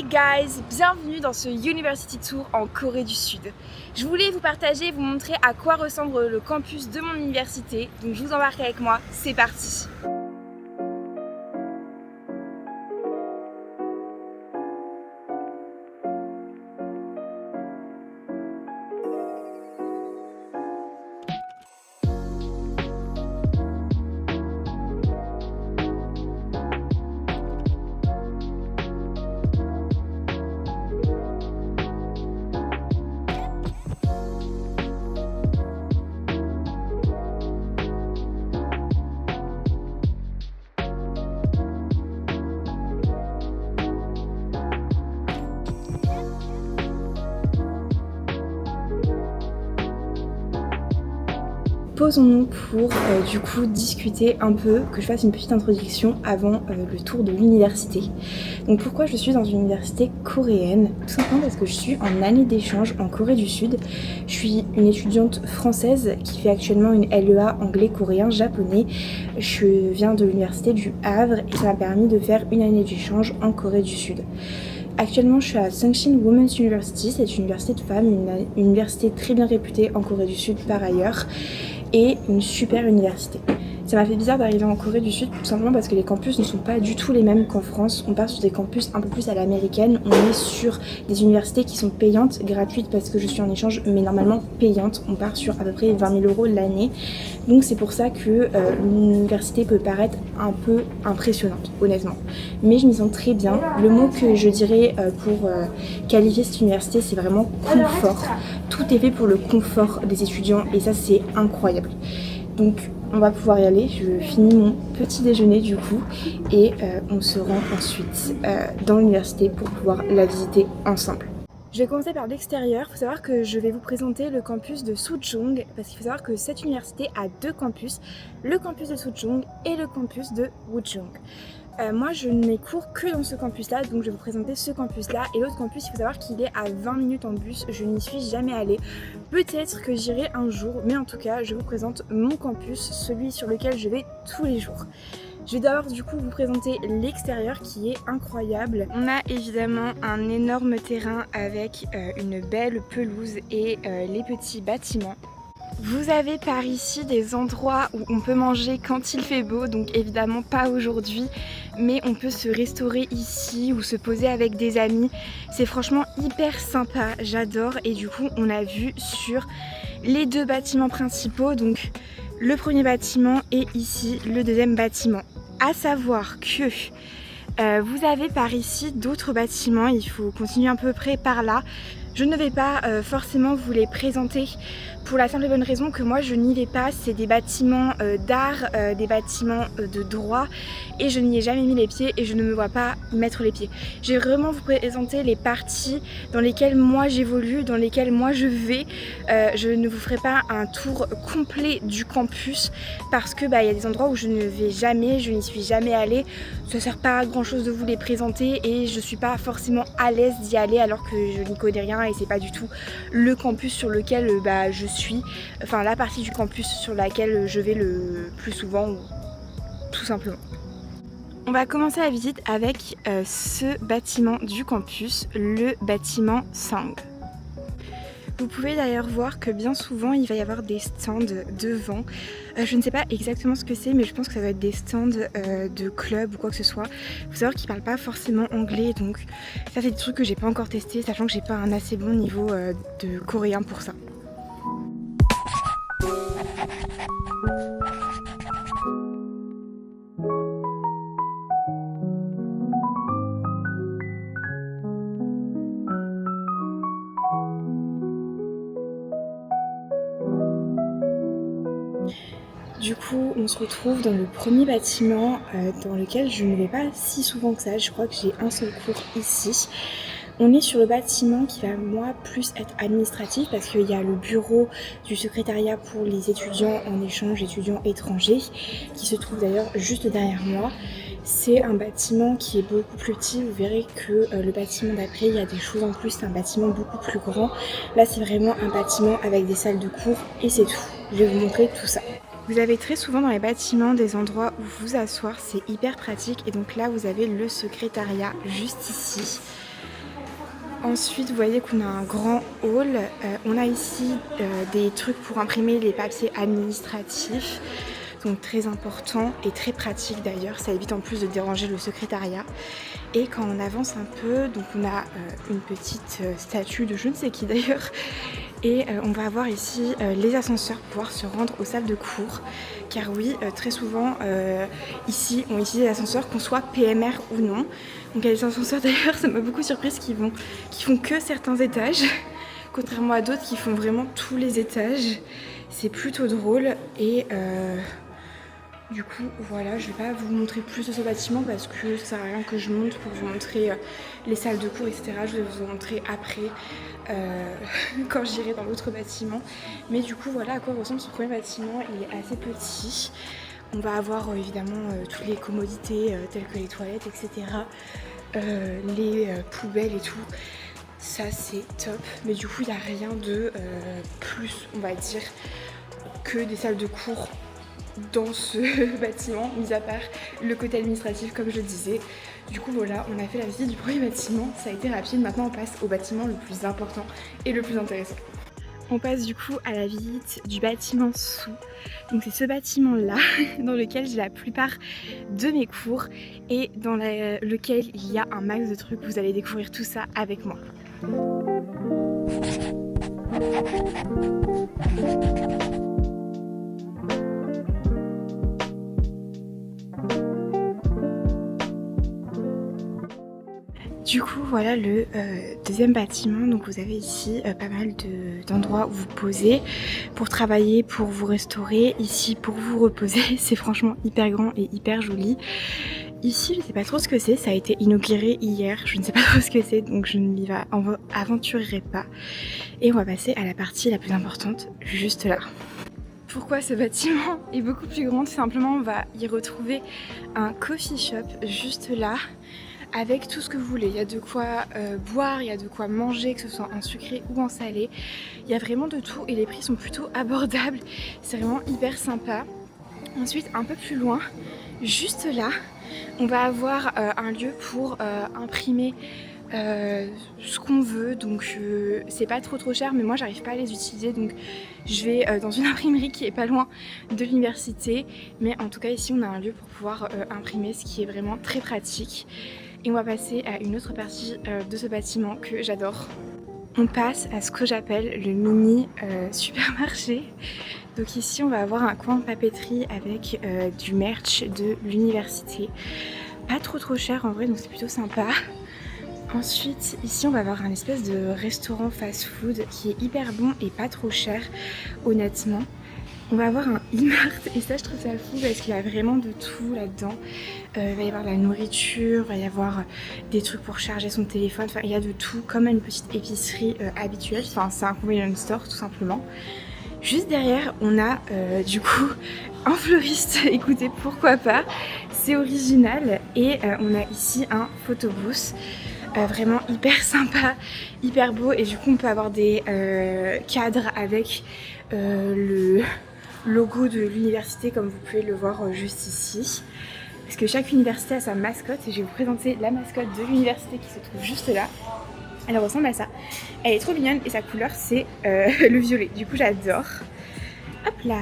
Hey guys, bienvenue dans ce University Tour en Corée du Sud. Je voulais vous partager et vous montrer à quoi ressemble le campus de mon université, donc je vous embarque avec moi, c'est parti. Posons-nous pour du coup discuter un peu, que je fasse une petite introduction avant le tour de l'université. Donc pourquoi je suis dans une université coréenne? Tout simplement parce que je suis en année d'échange en Corée du Sud. Je suis une étudiante française qui fait actuellement une LEA anglais, coréen, japonais. Je viens de l'université du Havre et ça m'a permis de faire une année d'échange en Corée du Sud. Actuellement, je suis à Sungshin Women's University, c'est une université de femmes, une université très bien réputée en Corée du Sud par ailleurs, et une super université. Ça m'a fait bizarre d'arriver en Corée du Sud tout simplement parce que les campus ne sont pas du tout les mêmes qu'en France. On part sur des campus un peu plus à l'américaine, on est sur des universités qui sont payantes, gratuites parce que je suis en échange, mais normalement payantes. On part sur à peu près 20 000 € l'année. Donc c'est pour ça que l'université peut paraître un peu impressionnante, honnêtement. Mais je m'y sens très bien. Le mot que je dirais pour qualifier cette université, c'est vraiment confort. Tout est fait pour le confort des étudiants et ça c'est incroyable. Donc on va pouvoir y aller, je finis mon petit déjeuner du coup et on se rend ensuite dans l'université pour pouvoir la visiter ensemble. Je vais commencer par l'extérieur. Il faut savoir que je vais vous présenter le campus de Sujong parce qu'il faut savoir que cette université a deux campus, le campus de Sujong et le campus de Wujong. Moi je n'ai cours que dans ce campus là, donc je vais vous présenter ce campus là. Et l'autre campus, il faut savoir qu'il est à 20 minutes en bus, je n'y suis jamais allée. Peut-être que j'irai un jour, mais en tout cas je vous présente mon campus, celui sur lequel je vais tous les jours. Je vais d'abord du coup vous présenter l'extérieur qui est incroyable. On a évidemment un énorme terrain avec une belle pelouse et les petits bâtiments. Vous avez par ici des endroits où on peut manger quand il fait beau, donc évidemment pas aujourd'hui, mais on peut se restaurer ici ou se poser avec des amis. C'est franchement hyper sympa, j'adore, et du coup on a vu sur les deux bâtiments principaux, donc le premier bâtiment et ici le deuxième bâtiment. À savoir que vous avez par ici d'autres bâtiments, il faut continuer à peu près par là. Je ne vais pas forcément vous les présenter pour la simple et bonne raison que moi je n'y vais pas, c'est des bâtiments d'art, des bâtiments de droit et je n'y ai jamais mis les pieds et je ne me vois pas mettre les pieds. Je vais vraiment vous présenter les parties dans lesquelles moi j'évolue, dans lesquelles moi je vais. Je ne vous ferai pas un tour complet du campus parce que y a des endroits où je ne vais jamais, je n'y suis jamais allée. Ça sert pas à grand chose de vous les présenter et je suis pas forcément à l'aise d'y aller alors que je n'y connais rien et c'est pas du tout le campus sur lequel je suis, enfin la partie du campus sur laquelle je vais le plus souvent ou tout simplement. On va commencer la visite avec ce bâtiment du campus, le bâtiment Sang. Vous pouvez d'ailleurs voir que bien souvent il va y avoir des stands devant. Je ne sais pas exactement ce que c'est, mais je pense que ça va être des stands de club ou quoi que ce soit. Il faut savoir qu'ils ne parlent pas forcément anglais, donc ça c'est des trucs que j'ai pas encore testé, sachant que j'ai pas un assez bon niveau de coréen pour ça. Du coup, on se retrouve dans le premier bâtiment dans lequel je ne vais pas si souvent que ça. Je crois que j'ai un seul cours ici. On est sur le bâtiment qui va, moi, plus être administratif parce qu'il y a le bureau du secrétariat pour les étudiants en échange, étudiants étrangers, qui se trouve d'ailleurs juste derrière moi. C'est un bâtiment qui est beaucoup plus petit, vous verrez que le bâtiment d'après, il y a des choses en plus, c'est un bâtiment beaucoup plus grand. Là, c'est vraiment un bâtiment avec des salles de cours et c'est tout. Je vais vous montrer tout ça. Vous avez très souvent dans les bâtiments des endroits où vous asseoir, c'est hyper pratique et donc là vous avez le secrétariat juste ici. Ensuite, vous voyez qu'on a un grand hall. On a ici des trucs pour imprimer les papiers administratifs. Donc très important et très pratique d'ailleurs, ça évite en plus de déranger le secrétariat. Et quand on avance un peu, donc on a une petite statue de je ne sais qui d'ailleurs, et on va avoir ici les ascenseurs pour pouvoir se rendre aux salles de cours. Car oui, très souvent ici on utilise les ascenseurs qu'on soit PMR ou non. Donc il y a des ascenseurs d'ailleurs, ça m'a beaucoup surprise qui font que certains étages, contrairement à d'autres qui font vraiment tous les étages. C'est plutôt drôle et du coup voilà, je vais pas vous montrer plus de ce bâtiment parce que ça sert à rien que je monte pour vous montrer les salles de cours, etc. Je vais vous montrer après quand j'irai dans l'autre bâtiment. Mais du coup voilà à quoi ressemble ce premier bâtiment, il est assez petit. On va avoir évidemment toutes les commodités telles que les toilettes, etc. Les poubelles et tout. Ça c'est top, mais du coup il n'y a rien de plus, on va dire, que des salles de cours dans ce bâtiment, mis à part le côté administratif comme je le disais. Du coup voilà, on a fait la visite du premier bâtiment, ça a été rapide. Maintenant on passe au bâtiment le plus important et le plus intéressant. On passe du coup à la visite du bâtiment sous. Donc c'est ce bâtiment là dans lequel j'ai la plupart de mes cours et dans lequel il y a un max de trucs. Vous allez découvrir tout ça avec moi. Du coup voilà le deuxième bâtiment, donc vous avez ici pas mal d'endroits où vous posez pour travailler, pour vous restaurer, ici pour vous reposer. C'est franchement hyper grand et hyper joli. Ici je sais pas trop ce que c'est, ça a été inauguré hier, je ne sais pas trop ce que c'est donc je ne m'y aventurerai pas. Et on va passer à la partie la plus importante, juste là. Pourquoi ce bâtiment est beaucoup plus grand? Simplement on va y retrouver un coffee shop juste là, avec tout ce que vous voulez. Il y a de quoi boire, il y a de quoi manger, que ce soit en sucré ou en salé. Il y a vraiment de tout et les prix sont plutôt abordables. C'est vraiment hyper sympa. Ensuite, un peu plus loin, juste là, on va avoir un lieu pour imprimer ce qu'on veut. Donc c'est pas trop cher, mais moi j'arrive pas à les utiliser. Donc je vais dans une imprimerie qui est pas loin de l'université. Mais en tout cas ici on a un lieu pour pouvoir imprimer, ce qui est vraiment très pratique. Et on va passer à une autre partie de ce bâtiment que j'adore. On passe à ce que j'appelle le mini supermarché. Donc ici on va avoir un coin de papeterie avec du merch de l'université. Pas trop cher en vrai, donc c'est plutôt sympa. Ensuite ici on va avoir un espèce de restaurant fast-food qui est hyper bon et pas trop cher honnêtement. On va avoir un e-mart et ça je trouve ça fou parce qu'il y a vraiment de tout là-dedans. Il va y avoir de la nourriture, il va y avoir des trucs pour charger son téléphone, enfin il y a de tout comme une petite épicerie habituelle, enfin c'est un convenience store tout simplement. Juste derrière on a du coup un fleuriste, écoutez pourquoi pas, c'est original et on a ici un photobooth. Vraiment hyper sympa, hyper beau et du coup on peut avoir des cadres avec le logo de l'université comme vous pouvez le voir juste ici. Parce que chaque université a sa mascotte et je vais vous présenter la mascotte de l'université qui se trouve juste là. Elle ressemble à ça. Elle est trop mignonne et sa couleur c'est le violet. Du coup j'adore. Hop là.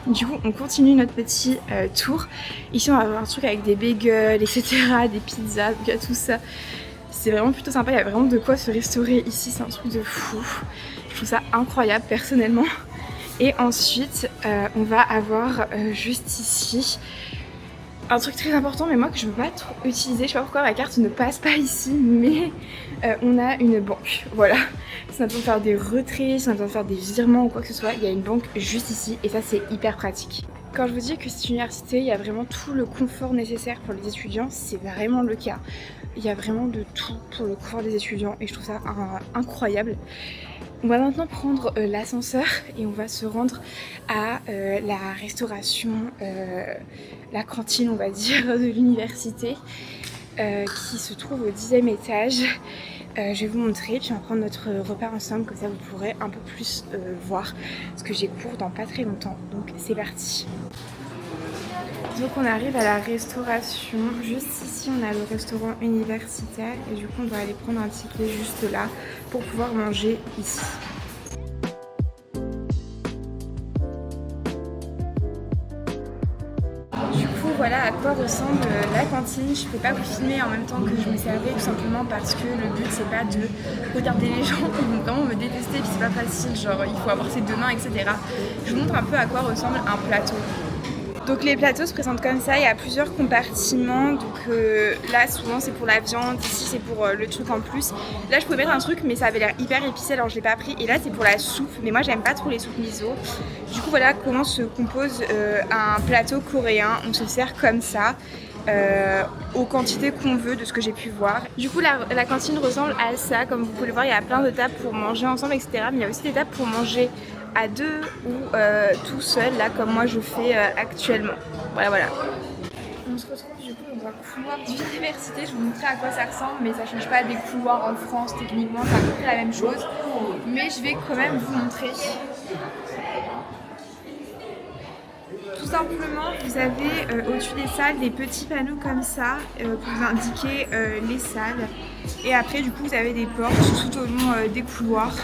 Du coup on continue notre petit tour. Ici on va avoir un truc avec des bagels, etc. Des pizzas, donc il y a tout ça. C'est vraiment plutôt sympa, il y a vraiment de quoi se restaurer ici, c'est un truc de fou. Je trouve ça incroyable personnellement. Et ensuite on va avoir juste ici un truc très important mais moi que je ne veux pas trop utiliser, je sais pas pourquoi ma carte ne passe pas ici, mais on a une banque, voilà. Si on a besoin de faire des retraits, si on a besoin de faire des virements ou quoi que ce soit, il y a une banque juste ici et ça c'est hyper pratique. Quand je vous dis que cette université, il y a vraiment tout le confort nécessaire pour les étudiants, c'est vraiment le cas. Il y a vraiment de tout pour le confort des étudiants et je trouve ça incroyable. On va maintenant prendre l'ascenseur et on va se rendre à la restauration, la cantine on va dire de l'université qui se trouve au 10e étage. Je vais vous montrer, puis on va prendre notre repas ensemble, comme ça vous pourrez un peu plus voir, parce que j'ai cours dans pas très longtemps, donc c'est parti. Donc on arrive à la restauration. Juste ici on a le restaurant universitaire et du coup on va aller prendre un ticket juste là pour pouvoir manger ici. Du coup voilà à quoi ressemble la cantine. Je ne peux pas vous filmer en même temps que je me servais tout simplement parce que le but c'est pas de regarder les gens qui vont vraiment me détester puis c'est pas facile, genre il faut avoir ses deux mains etc. Je vous montre un peu à quoi ressemble un plateau. Donc les plateaux se présentent comme ça, il y a plusieurs compartiments, donc là souvent c'est pour la viande, ici c'est pour le truc en plus. Là je pouvais mettre un truc mais ça avait l'air hyper épicé alors je l'ai pas pris, et là c'est pour la soupe, mais moi j'aime pas trop les soupes miso. Du coup voilà comment se compose un plateau coréen, on se sert comme ça. Aux quantités qu'on veut de ce que j'ai pu voir. Du coup la cantine ressemble à ça, comme vous pouvez le voir il y a plein de tables pour manger ensemble etc. Mais il y a aussi des tables pour manger à deux ou tout seul là comme moi je fais actuellement. Voilà. On se retrouve du coup dans un couloir d'université, je vais vous montrer à quoi ça ressemble mais ça change pas des couloirs en France techniquement, c'est à peu près la même chose. Mais je vais quand même vous montrer. Tout simplement, vous avez au-dessus des salles des petits panneaux comme ça pour vous indiquer les salles. Et après, du coup, vous avez des portes tout au long des couloirs.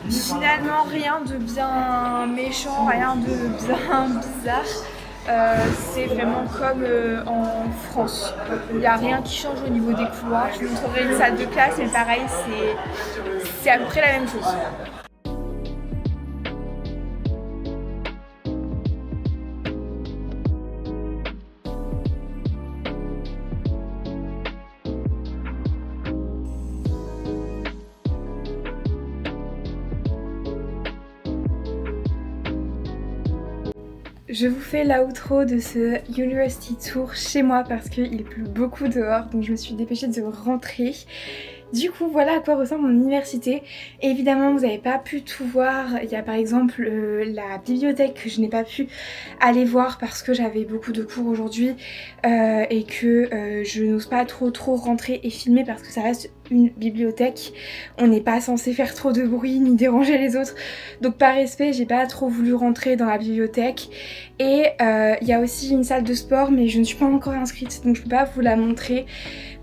Finalement, rien de bien méchant, rien de bien bizarre. C'est vraiment comme en France. Il n'y a rien qui change au niveau des couloirs. Je vous montrerai une salle de classe, mais pareil, c'est à peu près la même chose. Je vous fais l'outro de ce University Tour chez moi parce qu'il pleut beaucoup dehors, donc je me suis dépêchée de rentrer. Du coup voilà à quoi ressemble mon université. Évidemment vous n'avez pas pu tout voir, il y a par exemple la bibliothèque que je n'ai pas pu aller voir parce que j'avais beaucoup de cours aujourd'hui et que je n'ose pas trop rentrer et filmer parce que ça reste une bibliothèque. On n'est pas censé faire trop de bruit ni déranger les autres, donc par respect j'ai pas trop voulu rentrer dans la bibliothèque. Et il y a aussi une salle de sport mais je ne suis pas encore inscrite donc je peux pas vous la montrer.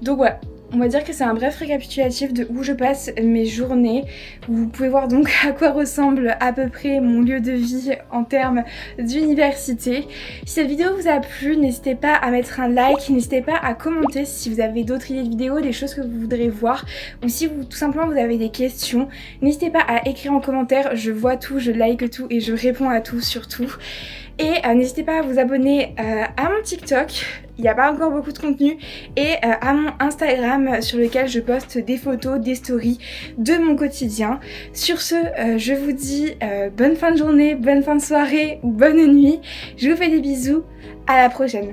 Donc voilà. On va dire que c'est un bref récapitulatif de où je passe mes journées. Vous pouvez voir donc à quoi ressemble à peu près mon lieu de vie en termes d'université. Si cette vidéo vous a plu, n'hésitez pas à mettre un like, n'hésitez pas à commenter si vous avez d'autres idées de vidéos, des choses que vous voudrez voir, ou si vous tout simplement vous avez des questions, n'hésitez pas à écrire en commentaire, je vois tout, je like tout et je réponds à tout surtout. Et n'hésitez pas à vous abonner à mon TikTok, il n'y a pas encore beaucoup de contenu, et à mon Instagram sur lequel je poste des photos, des stories de mon quotidien. Sur ce, je vous dis bonne fin de journée, bonne fin de soirée ou bonne nuit. Je vous fais des bisous, à la prochaine.